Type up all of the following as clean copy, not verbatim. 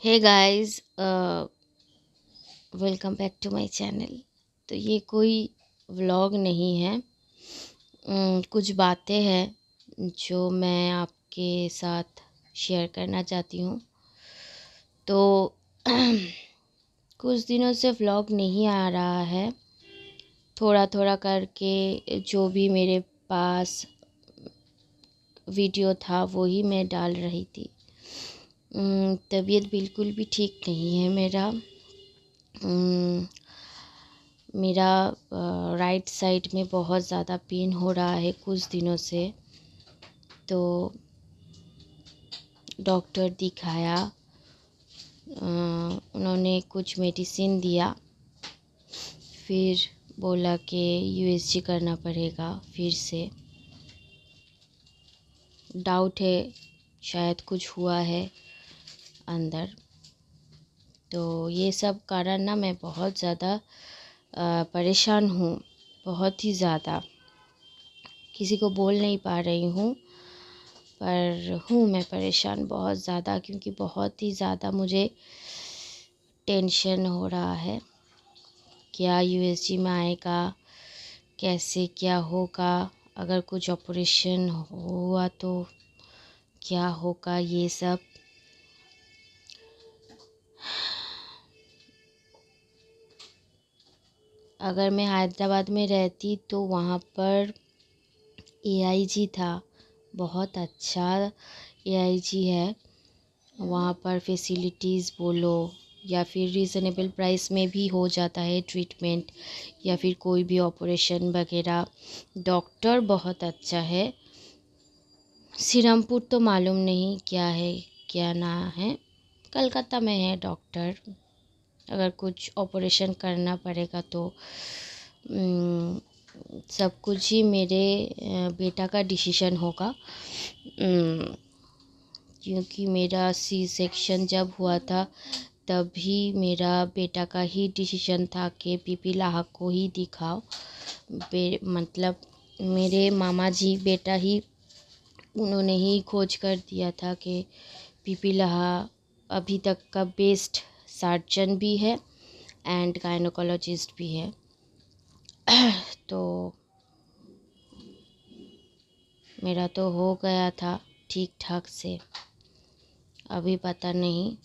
Hey guys, welcome back to my channel. तो ये कोई व्लॉग नहीं है। कुछ बातें हैं जो मैं आपके साथ शेयर करना चाहती हूँ। तो कुछ दिनों से व्लॉग नहीं आ रहा है। थोड़ा थोड़ा करके जो भी मेरे पास वीडियो था वो ही मैं डाल रही थी। तबीयत बिल्कुल भी ठीक नहीं है मेरा। मेरा राइट साइड में बहुत ज़्यादा पेन हो रहा है कुछ दिनों से। तो डॉक्टर दिखाया, उन्होंने कुछ मेडिसिन दिया, फिर बोला कि यूएसजी करना पड़ेगा फिर से। डाउट है शायद कुछ हुआ है अंदर। तो ये सब कारण ना मैं बहुत ज़्यादा परेशान हूँ, बहुत ही ज़्यादा। किसी को बोल नहीं पा रही हूँ, पर हूँ मैं परेशान बहुत ज़्यादा, क्योंकि बहुत ही ज़्यादा मुझे टेंशन हो रहा है। क्या यूएसजी में आएगा, कैसे क्या होगा, अगर कुछ ऑपरेशन हुआ तो क्या होगा, ये सब। अगर मैं हैदराबाद में रहती तो वहाँ पर एआईजी था, बहुत अच्छा एआईजी है। वहाँ पर फैसिलिटीज़ बोलो या फिर रीज़नेबल प्राइस में भी हो जाता है ट्रीटमेंट, या फिर कोई भी ऑपरेशन वगैरह। डॉक्टर बहुत अच्छा है। श्रीरामपुर तो मालूम नहीं क्या है क्या ना है, कलकत्ता में है डॉक्टर। अगर कुछ ऑपरेशन करना पड़ेगा तो सब कुछ ही मेरे बेटा का डिसीजन होगा। क्योंकि मेरा सी सेक्शन जब हुआ था तभी मेरा बेटा का ही डिसीजन था कि पीपी लाहा को ही दिखाओ। मतलब मेरे मामा जी बेटा ही, उन्होंने ही खोज कर दिया था कि पीपी लाहा अभी तक का बेस्ट सर्जन भी है एंड गायनोकोलॉजिस्ट भी है। तो मेरा तो हो गया था ठीक ठाक से, अभी पता नहीं।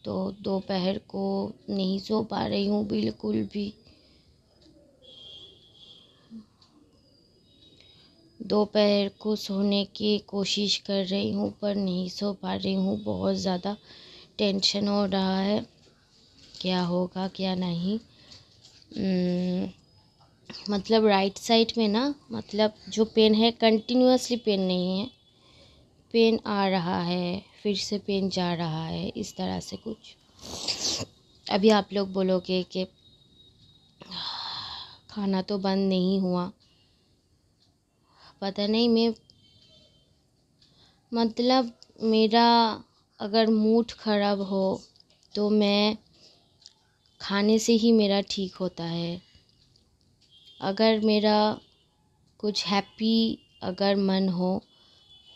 तो दोपहर को नहीं सो पा रही हूँ बिल्कुल भी। दोपहर को सोने की कोशिश कर रही हूँ पर नहीं सो पा रही हूँ। बहुत ज़्यादा टेंशन हो रहा है, क्या होगा क्या नहीं। मतलब राइट साइड में ना, मतलब जो पेन है कंटिन्यूअसली पेन नहीं है, पेन आ रहा है फिर से पेन जा रहा है, इस तरह से कुछ। अभी आप लोग बोलोगे कि खाना तो बंद नहीं हुआ, पता नहीं। मैं मतलब मेरा अगर मूड ख़राब हो तो मैं खाने से ही मेरा ठीक होता है। अगर मेरा कुछ हैप्पी अगर मन हो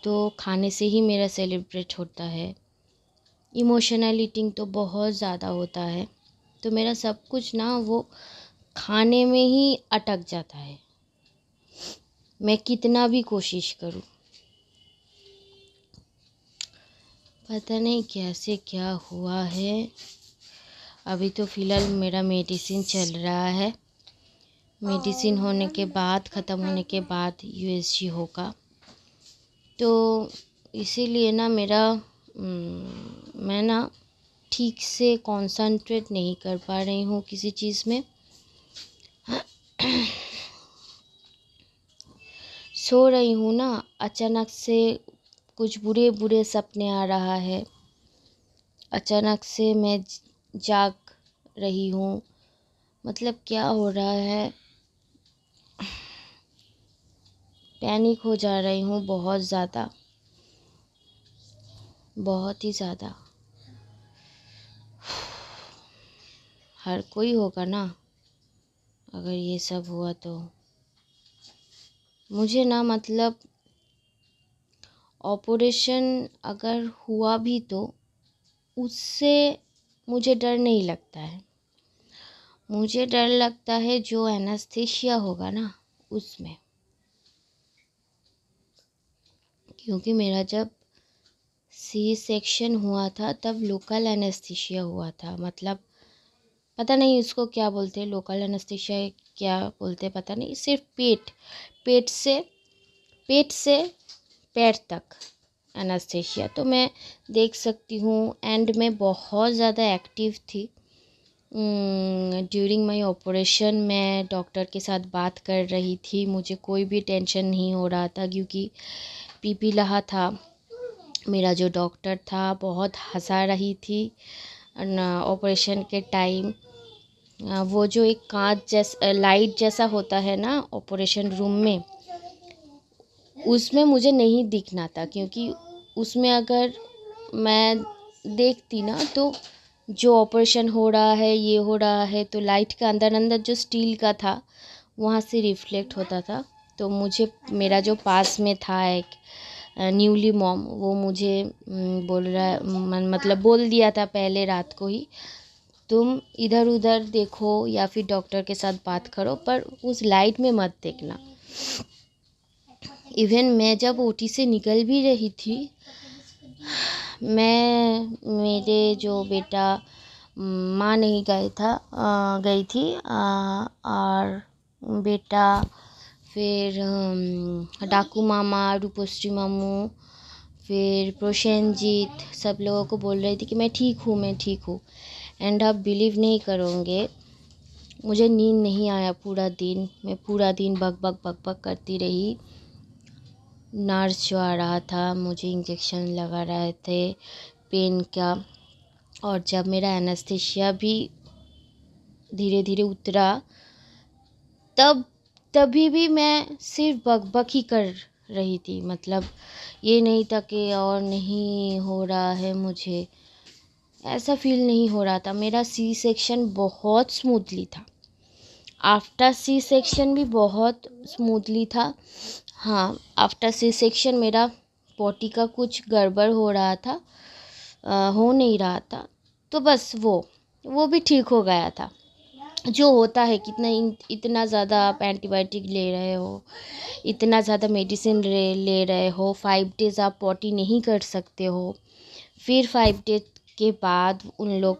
तो खाने से ही मेरा सेलिब्रेट होता है। इमोशनल ईटिंग तो बहुत ज़्यादा होता है, तो मेरा सब कुछ ना वो खाने में ही अटक जाता है, मैं कितना भी कोशिश करूँ। पता नहीं कैसे क्या हुआ है। अभी तो फ़िलहाल मेरा मेडिसिन चल रहा है। मेडिसिन होने के बाद, ख़त्म होने के बाद यूएसजी होगा। तो इसीलिए ना मेरा मैं ना ठीक से कंसंट्रेट नहीं कर पा रही हूँ किसी चीज़ में। सो रही हूँ ना, अचानक से कुछ बुरे बुरे सपने आ रहा है। अचानक से मैं जाग रही हूँ। मतलब क्या हो रहा है, पैनिक हो जा रही हूँ बहुत ज़्यादा, बहुत ही ज़्यादा। हर कोई होगा ना अगर ये सब हुआ तो। मुझे ना मतलब ऑपरेशन अगर हुआ भी तो उससे मुझे डर नहीं लगता है। मुझे डर लगता है जो एनेस्थीसिया होगा ना उसमें, क्योंकि मेरा जब सी सेक्शन हुआ था तब लोकल एनेस्थीसिया हुआ था। मतलब पता नहीं उसको क्या बोलते हैं, लोकल एनेस्थीसिया क्या बोलते हैं पता नहीं। सिर्फ पेट से पैर तक एनेस्थीसिया। तो मैं देख सकती हूँ। एंड मैं बहुत ज़्यादा एक्टिव थी ड्यूरिंग माय ऑपरेशन। मैं डॉक्टर के साथ बात कर रही थी, मुझे कोई भी टेंशन नहीं हो रहा था, क्योंकि पीपी लहा था। मेरा जो डॉक्टर था बहुत हंसा रही थी ऑपरेशन के टाइम। वो जो एक कांच जैसा लाइट जैसा होता है ना ऑपरेशन रूम में, उसमें मुझे नहीं दिखना था, क्योंकि उसमें अगर मैं देखती ना तो जो ऑपरेशन हो रहा है, ये हो रहा है, तो लाइट का अंदर अंदर जो स्टील का था वहाँ से रिफ्लेक्ट होता था। तो मुझे मेरा जो पास में था एक न्यूली मॉम, वो मुझे बोल रहा है मतलब बोल दिया था पहले रात को ही, तुम इधर उधर देखो या फिर डॉक्टर के साथ बात करो, पर उस लाइट में मत देखना। इवन मैं जब ओटी से निकल भी रही थी, मेरे जो बेटा माँ नहीं गई थी और बेटा, फिर डाकू मामा, रूपश्री मामू, फिर प्रोशेनजीत, सब लोगों को बोल रही थी कि मैं ठीक हूँ। एंड आप बिलीव नहीं करोगे, मुझे नींद नहीं आया पूरा दिन। मैं पूरा दिन बक करती रही। नर्स जो आ रहा था मुझे इंजेक्शन लगा रहे थे पेन का। और जब मेरा एनेस्थीसिया भी धीरे धीरे उतरा, तभी भी मैं सिर्फ बक ही कर रही थी। मतलब ये नहीं था कि और नहीं हो रहा है, मुझे ऐसा फील नहीं हो रहा था। मेरा सी सेक्शन बहुत स्मूथली था, आफ्टर सी सेक्शन भी बहुत स्मूथली था। हाँ, आफ्टर सी सेक्शन मेरा पॉटी का कुछ गड़बड़ हो रहा था, हो नहीं रहा था, तो बस वो भी ठीक हो गया था। जो होता है, इतना ज़्यादा आप एंटीबायोटिक ले रहे हो, इतना ज़्यादा मेडिसिन ले रहे हो, 5 डेज़ आप पॉटी नहीं कर सकते हो, फिर 5 डेज के बाद उन लोग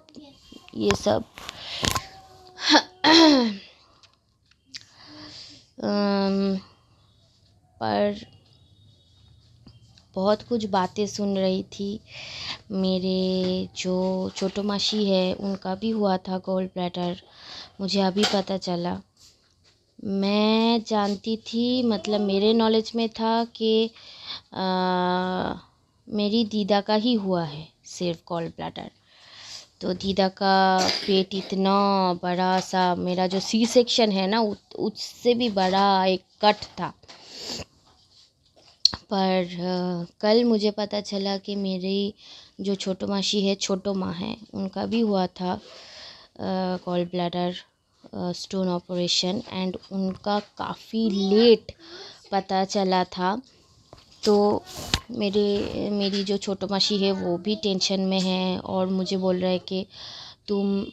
ये सब पर बहुत कुछ बातें सुन रही थी। मेरे जो छोटो मासी है उनका भी हुआ था गॉल ब्लैडर, मुझे अभी पता चला। मैं जानती थी, मतलब मेरे नॉलेज में था कि मेरी दीदा का ही हुआ है सिर्फ गॉल ब्लैडर। तो दीदा का पेट इतना बड़ा सा, मेरा जो सी सेक्शन है ना उससे भी बड़ा एक कट था। पर कल मुझे पता चला कि मेरी जो छोटो मासी है, छोटो माँ है, उनका भी हुआ था gall bladder stone operation. And उनका काफ़ी लेट पता चला था। तो मेरी जो छोटो मासी है वो भी टेंशन में है और मुझे बोल रहा है कि तुम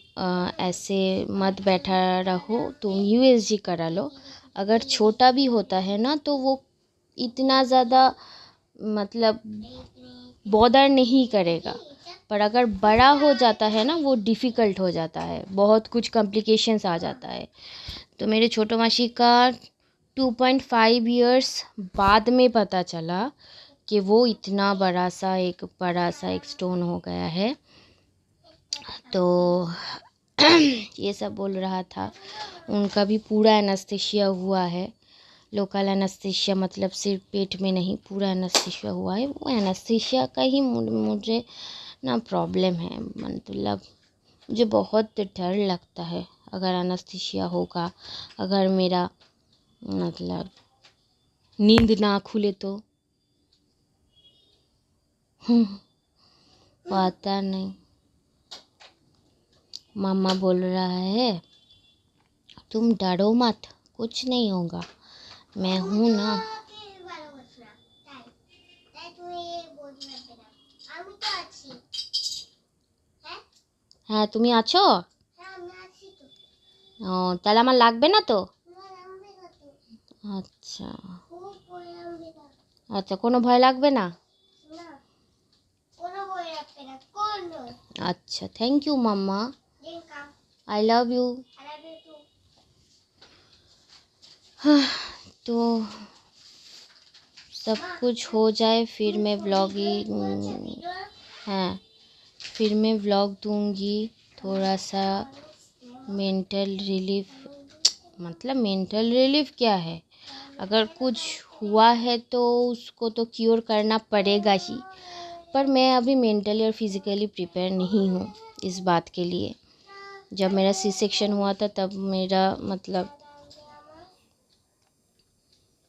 ऐसे मत बैठा रहो, तुम यूएसजी करा लो। अगर छोटा भी होता है ना तो वो इतना ज़्यादा मतलब बॉदर नहीं करेगा, पर अगर बड़ा हो जाता है ना वो डिफ़िकल्ट हो जाता है, बहुत कुछ कॉम्प्लिकेशंस आ जाता है। तो मेरे छोटो मासी का 2.5 इयर्स बाद में पता चला कि वो इतना बड़ा सा एक स्टोन हो गया है। तो ये सब बोल रहा था। उनका भी पूरा एनेस्थीसिया हुआ है, लोकल एनेस्थीसिया, मतलब सिर्फ पेट में नहीं, पूरा एनेस्थीसिया हुआ है। वो एनेस्थीसिया का ही मुझे ना प्रॉब्लम है। मतलब मुझे बहुत डर लगता है अगर एनेस्थीसिया होगा, अगर मेरा मतलब नींद ना खुले तो पता नहीं। मामा बोल रहा है तुम डरो मत, कुछ नहीं होगा, मैं हूँ ना। হ্যাঁ তুমি আছো? ও তাহলে আমার লাগবে না তো? আচ্ছা আচ্ছা, কোনো ভয় লাগবে না? अच्छा thank you mama, I love you. तो सब कुछ हो जाए फिर मैं व्लॉगिंग, हाँ फिर मैं व्लॉग दूंगी। थोड़ा सा मेंटल रिलीफ, मतलब मेंटल रिलीफ क्या है? अगर कुछ हुआ है तो उसको तो क्योर करना पड़ेगा ही, पर मैं अभी मेंटली और फिज़िकली प्रिपेयर नहीं हूँ इस बात के लिए। जब मेरा सी सेक्शन हुआ था तब मेरा मतलब